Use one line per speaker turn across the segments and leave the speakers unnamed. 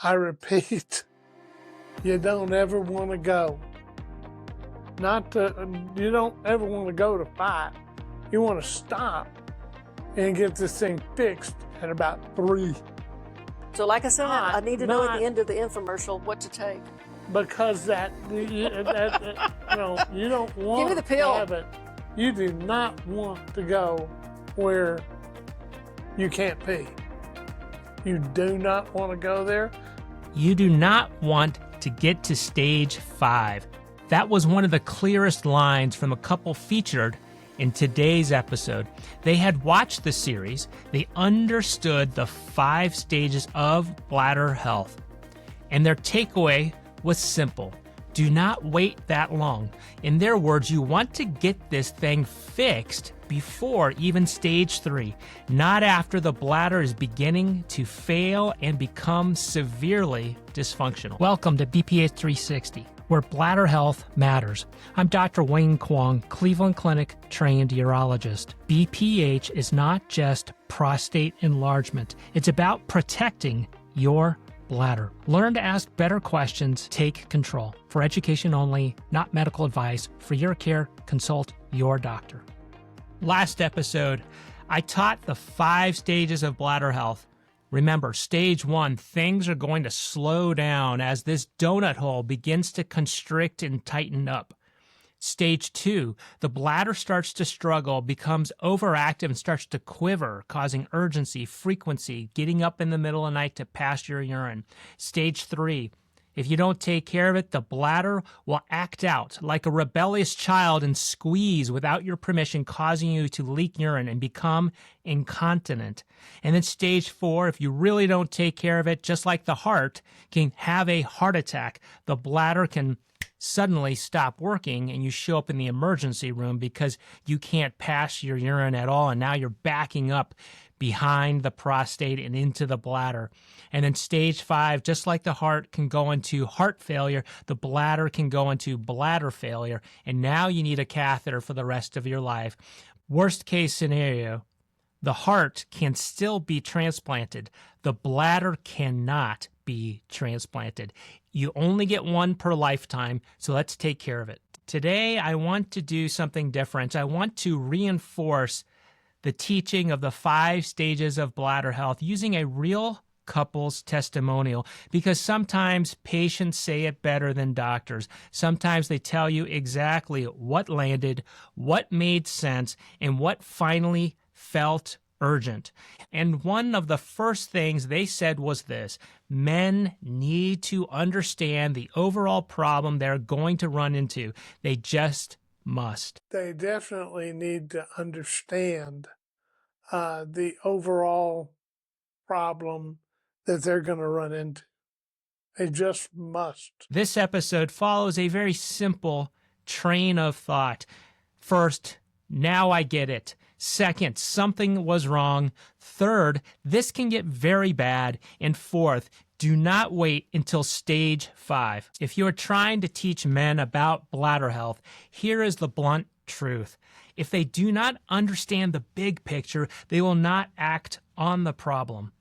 I repeat, you don't ever want to go. You don't ever want to go to 5. You want to stop and get this thing fixed at about 3.
So like I said, I need to know at the end of the infomercial what to take.
Because you don't want
Give me the pill.
to have it. You do not want to go where you can't pee. You do not want to go there.
You do not want to get to stage 5. That was one of the clearest lines from a couple featured in today's episode. They had watched the series. They understood the 5 stages of bladder health. And their takeaway was simple. Do not wait that long. In their words, you want to get this thing fixed before even stage 3, not after the bladder is beginning to fail and become severely dysfunctional. Welcome to BPH 360, where bladder health matters. I'm Dr. Wayne Kuang, Cleveland Clinic trained urologist. BPH is not just prostate enlargement. It's about protecting your bladder. Learn to ask better questions. Take control. For education only, not medical advice. For your care, consult your doctor. Last episode, I taught the 5 stages of bladder health. Remember, stage 1, things are going to slow down as this donut hole begins to constrict and tighten up. Stage 2, the bladder starts to struggle, becomes overactive, and starts to quiver, causing urgency, frequency, getting up in the middle of the night to pass your urine. Stage 3, if you don't take care of it, the bladder will act out like a rebellious child and squeeze without your permission, causing you to leak urine and become incontinent. And then stage 4, if you really don't take care of it, just like the heart can have a heart attack, the bladder can suddenly stop working and you show up in the emergency room because you can't pass your urine at all, and now you're backing up behind the prostate and into the bladder. And then stage 5, just like the heart can go into heart failure, the bladder can go into bladder failure, and now you need a catheter for the rest of your life. Worst case scenario, the heart can still be transplanted. The bladder cannot be transplanted. You only get one per lifetime, so let's take care of it. Today, I want to do something different. I want to reinforce the teaching of the 5 stages of bladder health using a real couple's testimonial, because sometimes patients say it better than doctors. Sometimes they tell you exactly what landed, what made sense, and what finally felt urgent. And one of the first things they said was this: men need to understand the overall problem they're going to run into. They just must.
They definitely need to understand the overall problem that they're going to run into. They just must.
This episode follows a very simple train of thought. First, now I get it. Second, something was wrong. Third, this can get very bad. And fourth, do not wait until stage 5. If you are trying to teach men about bladder health, here is the blunt truth. If they do not understand the big picture, they will not act on the problem.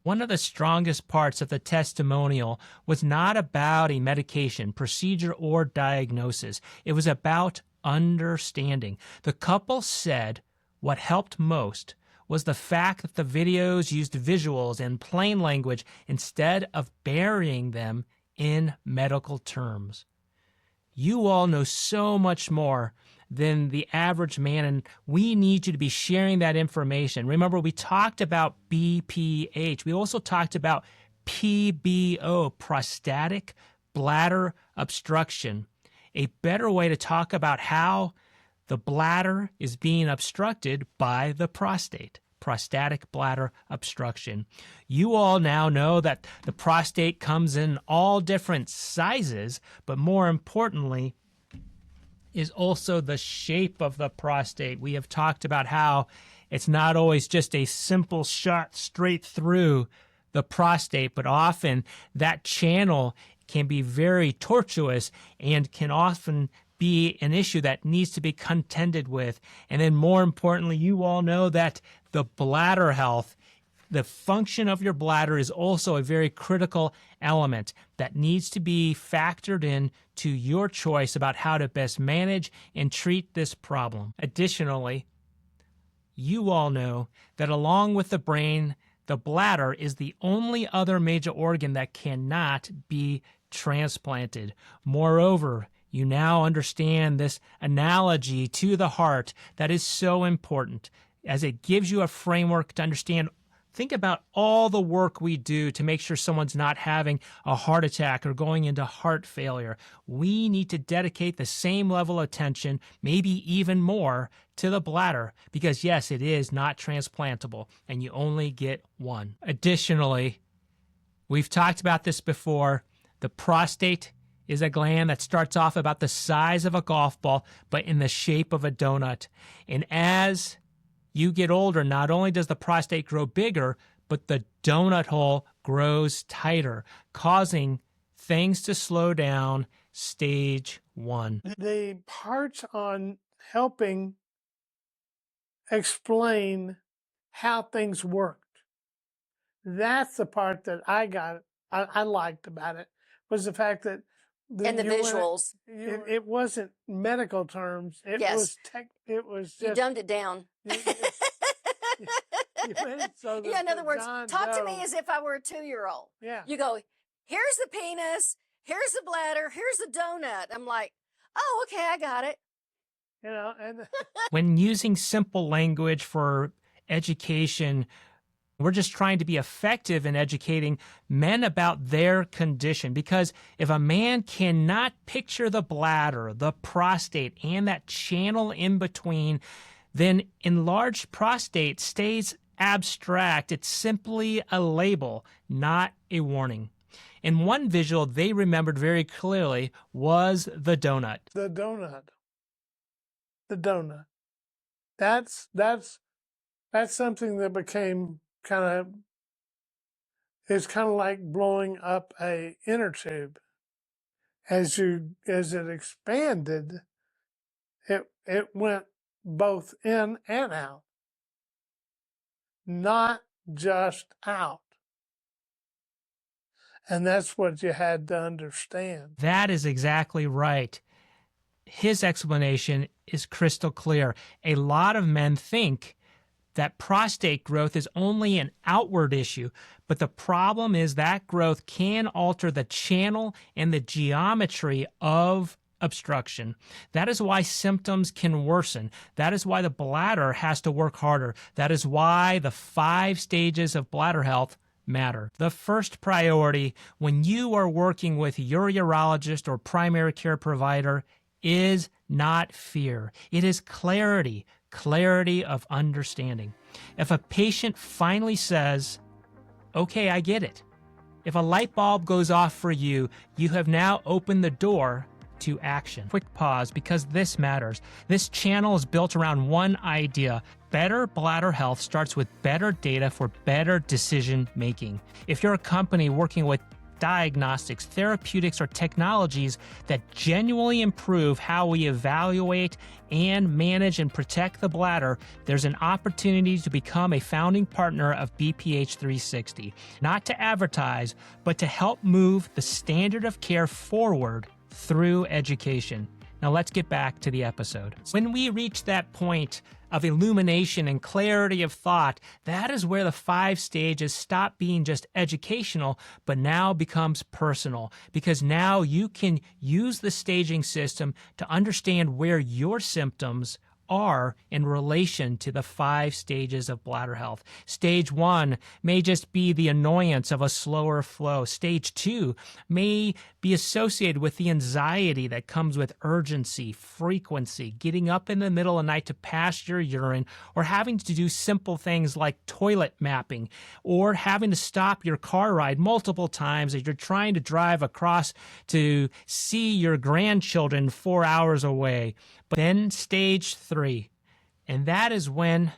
One of the strongest parts of the testimonial was not about a medication, procedure, or diagnosis. It was about understanding. The couple said what helped most was the fact that the videos used visuals and plain language instead of burying them in medical terms. You all know so much more than the average man, and we need you to be sharing that information. Remember, we talked about BPH. We also talked about PBO, prostatic bladder obstruction, a better way to talk about how the bladder is being obstructed by the prostate. Prostatic bladder obstruction. You all now know that the prostate comes in all different sizes, but more importantly is also the shape of the prostate. We have talked about how it's not always just a simple shot straight through the prostate, but often that channel can be very tortuous and can often be an issue that needs to be contended with. And then more importantly, you all know that the bladder health The function of your bladder is also a very critical element that needs to be factored in to your choice about how to best manage and treat this problem. Additionally, you all know that along with the brain, the bladder is the only other major organ that cannot be transplanted. Moreover, you now understand this analogy to the heart that is so important, as it gives you a framework to understand. Think about all the work we do to make sure someone's not having a heart attack or going into heart failure. We need to dedicate the same level of attention, maybe even more, to the bladder because, yes, it is not transplantable and you only get one. Additionally, we've talked about this before. The prostate is a gland that starts off about the size of a golf ball, but in the shape of a donut. And as you get older, not only does the prostate grow bigger, but the donut hole grows tighter, causing things to slow down. Stage 1.
The parts on helping explain how things worked, that's the part that I liked about it, was the fact that
and the visuals.
It wasn't medical terms. It was it was just,
you dumbed it down.
You made it so that
Yeah, in other words,
John
talk
Doe,
to me as if I were a 2-year-old.
Yeah.
You go, here's the penis, here's the bladder, here's the donut. I'm like, oh, okay, I got it.
You know, and
when using simple language for education, we're just trying to be effective in educating men about their condition. Because if a man cannot picture the bladder, the prostate, and that channel in between, then enlarged prostate stays abstract. It's simply a label, not a warning. And one visual they remembered very clearly was the donut.
The donut. The donut. That's something that became it's kind of like blowing up a inner tube. As it expanded, it went both in and out, not just out. And that's what you had to understand.
That is exactly right. His explanation is crystal clear. A lot of men think that prostate growth is only an outward issue, but the problem is that growth can alter the channel and the geometry of obstruction. That is why symptoms can worsen. That is why the bladder has to work harder. That is why the 5 stages of bladder health matter. The first priority when you are working with your urologist or primary care provider is not fear. It is clarity of understanding. If a patient finally says, okay, I get it. If a light bulb goes off for you, you have now opened the door to action. Quick pause because this matters. This channel is built around one idea. Better bladder health starts with better data for better decision making. If you're a company working with diagnostics, therapeutics, or technologies that genuinely improve how we evaluate and manage and protect the bladder, there's an opportunity to become a founding partner of BPH 360, not to advertise, but to help move the standard of care forward through education. Now let's get back to the episode. When we reach that point of illumination and clarity of thought, that is where the 5 stages stop being just educational, but now becomes personal, because now you can use the staging system to understand where your symptoms are in relation to the 5 stages of bladder health. Stage 1 may just be the annoyance of a slower flow. Stage 2 may be associated with the anxiety that comes with urgency, frequency, getting up in the middle of the night to pass your urine, or having to do simple things like toilet mapping, or having to stop your car ride multiple times as you're trying to drive across to see your grandchildren 4 hours away. But then stage 3, and that is when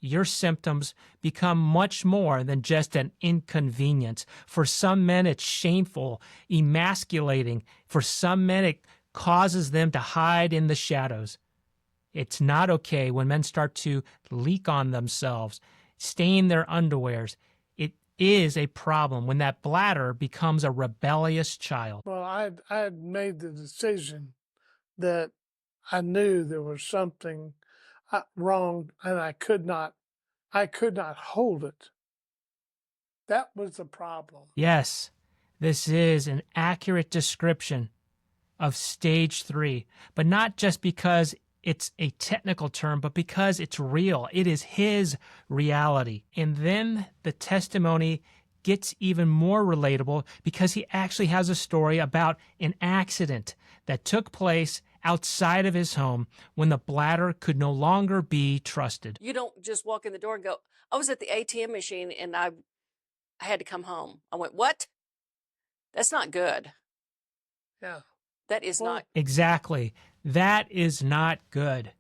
your symptoms become much more than just an inconvenience. For some men, it's shameful, emasculating. For some men, it causes them to hide in the shadows. It's not okay when men start to leak on themselves, stain their underwears, is a problem, when that bladder becomes a rebellious child.
Well, I had made the decision that I knew there was something wrong, and I could not hold it. That was the problem.
Yes, this is an accurate description of stage 3, but not just because it's a technical term, but because it's real. It is his reality. And then the testimony gets even more relatable because he actually has a story about an accident that took place outside of his home when the bladder could no longer be trusted.
You don't just walk in the door and go, I was at the ATM machine and I had to come home. I went, what? That's not good.
Yeah.
That is not.
Exactly. That is not good.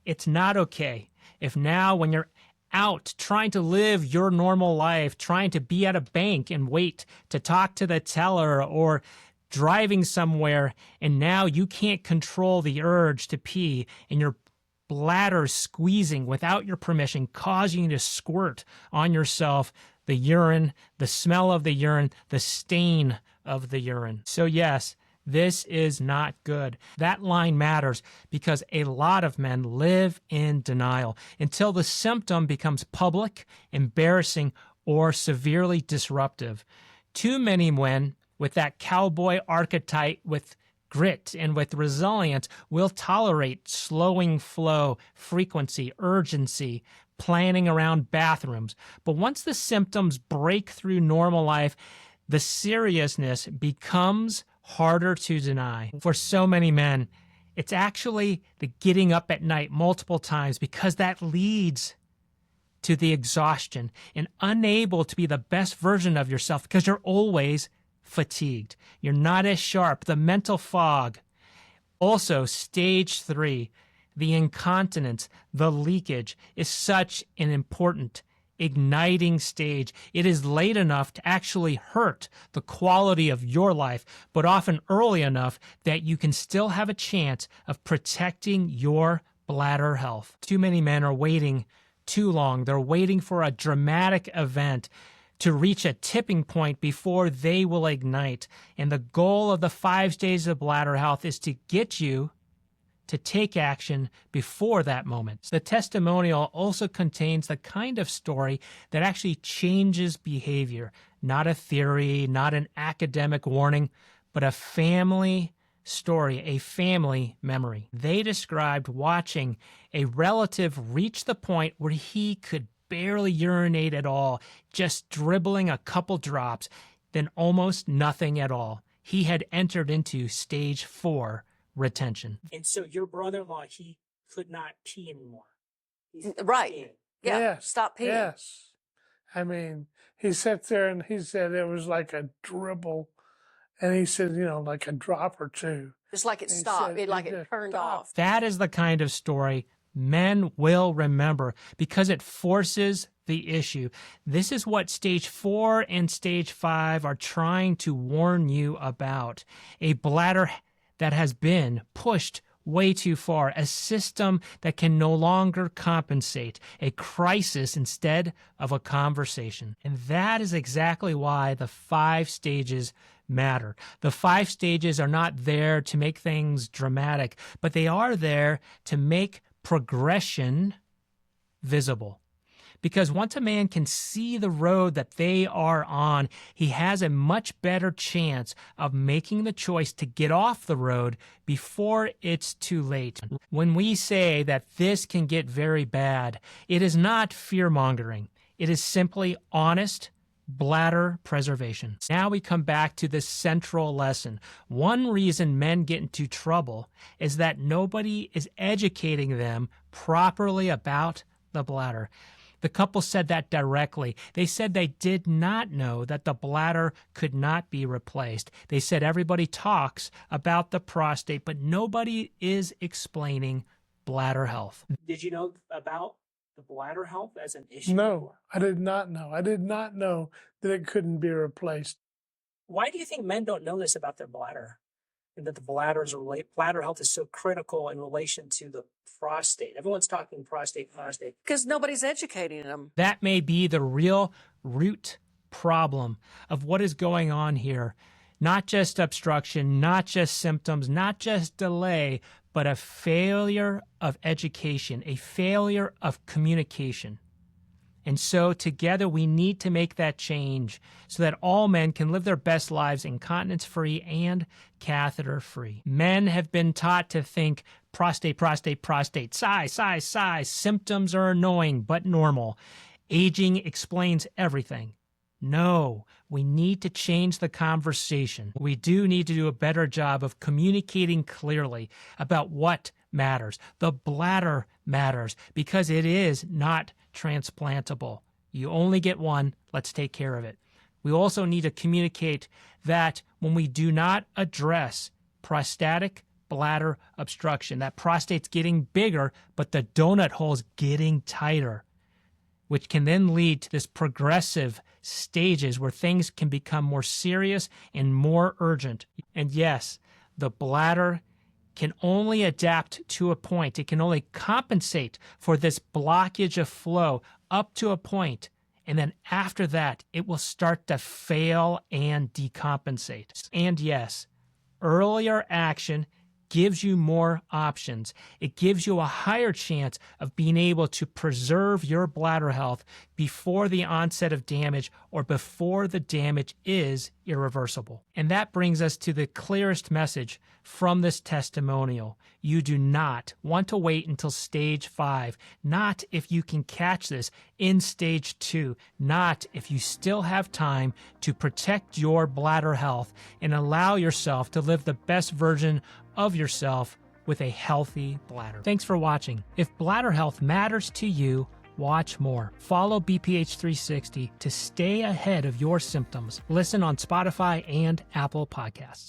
It's not okay. If now, when you're out trying to live your normal life, trying to be at a bank and wait to talk to the teller, or driving somewhere, and now you can't control the urge to pee and your bladder squeezing without your permission, causing you to squirt on yourself, the urine, the smell of the urine, the stain of the urine. So yes, this is not good. That line matters because a lot of men live in denial until the symptom becomes public, embarrassing, or severely disruptive. Too many men with that cowboy archetype, with grit and with resilience, will tolerate slowing flow, frequency, urgency, planning around bathrooms. But once the symptoms break through normal life, the seriousness becomes harder to deny. For so many men, it's actually the getting up at night multiple times, because that leads to the exhaustion and unable to be the best version of yourself because you're always fatigued. You're not as sharp, the mental fog. Also, stage 3, the incontinence, the leakage, is such an important igniting stage. It is late enough to actually hurt the quality of your life, but often early enough that you can still have a chance of protecting your bladder health. Too many men are waiting too long. They're waiting for a dramatic event to reach a tipping point before they will ignite. And the goal of the 5 stages of bladder health is to get you to take action before that moment. The testimonial also contains the kind of story that actually changes behavior, not a theory, not an academic warning, but a family story, a family memory. They described watching a relative reach the point where he could barely urinate at all, just dribbling a couple drops, then almost nothing at all. He had entered into stage 4 retention.
And so your brother-in-law, he could not pee anymore.
Right.
peeing.
Yeah.
Yes.
Stop peeing.
Yes. I mean, he sat there and he said it was like a dribble. And he said, like a drop or two.
It's like it
He
stopped.
said
It
just
turned
stopped.
off.
That is the kind of story men will remember because it forces the issue. This is what stage 4 and stage 5 are trying to warn you about. A bladder that has been pushed way too far, a system that can no longer compensate, a crisis instead of a conversation. And that is exactly why the 5 stages matter. The 5 stages are not there to make things dramatic, but they are there to make progression visible. Because once a man can see the road that they are on, he has a much better chance of making the choice to get off the road before it's too late. When we say that this can get very bad, it is not fear-mongering. It is simply honest bladder preservation. Now we come back to the central lesson. One reason men get into trouble is that nobody is educating them properly about the bladder. The couple said that directly. They said they did not know that the bladder could not be replaced. They said everybody talks about the prostate, but nobody is explaining bladder health.
Did you know about the bladder health as an issue?
No, I did not know. I did not know that it couldn't be replaced.
Why do you think men don't know this about their bladder? And that the bladder health is so critical in relation to the prostate. Everyone's talking prostate.
Because nobody's educating them.
That may be the real root problem of what is going on here. Not just obstruction, not just symptoms, not just delay, but a failure of education, a failure of communication. And so together we need to make that change so that all men can live their best lives incontinence-free and catheter-free. Men have been taught to think prostate, prostate, prostate, size, size, size. Symptoms are annoying but normal. Aging explains everything. No, we need to change the conversation. We do need to do a better job of communicating clearly about what matters. The bladder matters because it is not transplantable. You only get one. Let's take care of it. We also need to communicate that when we do not address prostatic bladder obstruction, that prostate's getting bigger, but the donut hole's getting tighter, which can then lead to this progressive stages where things can become more serious and more urgent. And yes, the bladder can only adapt to a point. It can only compensate for this blockage of flow up to a point. And then after that, it will start to fail and decompensate. And yes, earlier action gives you more options. It gives you a higher chance of being able to preserve your bladder health before the onset of damage or before the damage is irreversible. And that brings us to the clearest message from this testimonial. You do not want to wait until stage 5, not if you can catch this in stage 2, not if you still have time to protect your bladder health and allow yourself to live the best version of yourself with a healthy bladder. Thanks for watching. If bladder health matters to you, watch more. Follow BPH 360 to stay ahead of your symptoms. Listen on Spotify and Apple Podcasts.